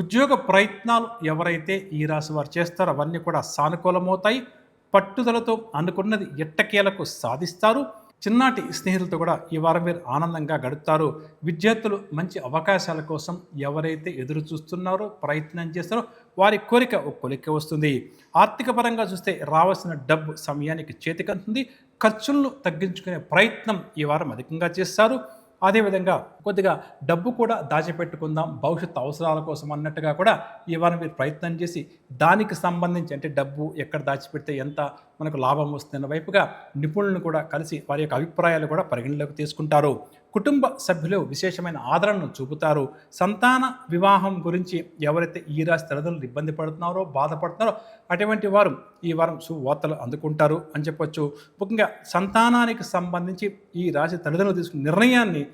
ఉద్యోగ ప్రయత్నాలు ఎవరైతే ఈ రాశి వారు చేస్తారో అవన్నీ కూడా సానుకూలమవుతాయి. పట్టుదలతో అనుకున్నది ఎట్టకేలకు సాధిస్తారు. చిన్నాటి స్నేహితులతో కూడా ఈ వారం మీరు ఆనందంగా గడుపుతారు. విద్యార్థులు మంచి అవకాశాల కోసం ఎవరైతే ఎదురు చూస్తున్నారో, ప్రయత్నం చేస్తారో వారి కోరిక ఒక కొలిక్కి వస్తుంది. ఆర్థిక పరంగా చూస్తే రావాల్సిన డబ్బు సమయానికి చేతికందుతుంది. ఖర్చులను తగ్గించుకునే ప్రయత్నం ఈ వారం అధికంగా చేస్తారు. అదేవిధంగా కొద్దిగా డబ్బు కూడా దాచిపెట్టుకుందాం భవిష్యత్తు అవసరాల కోసం అన్నట్టుగా కూడా ఈ వారం మీరు ప్రయత్నం చేసి దానికి సంబంధించి అంటే డబ్బు ఎక్కడ దాచిపెడితే ఎంత మనకు లాభం వస్తున్న వైపుగా నిపుణులను కూడా కలిసి వారి యొక్క అభిప్రాయాలు కూడా పరిగణలోకి తీసుకుంటారు. కుటుంబ సభ్యులు విశేషమైన ఆదరణను చూపుతారు. సంతాన వివాహం గురించి ఎవరైతే ఈ రాశి తల్లిదండ్రులు ఇబ్బంది పడుతున్నారో బాధపడుతున్నారో అటువంటి వారు ఈ వారం శుభవార్తలు అందుకుంటారు అని చెప్పొచ్చు. ముఖ్యంగా సంతానానికి సంబంధించి ఈ రాశి తల్లిదండ్రులు తీసుకున్న నిర్ణయాన్ని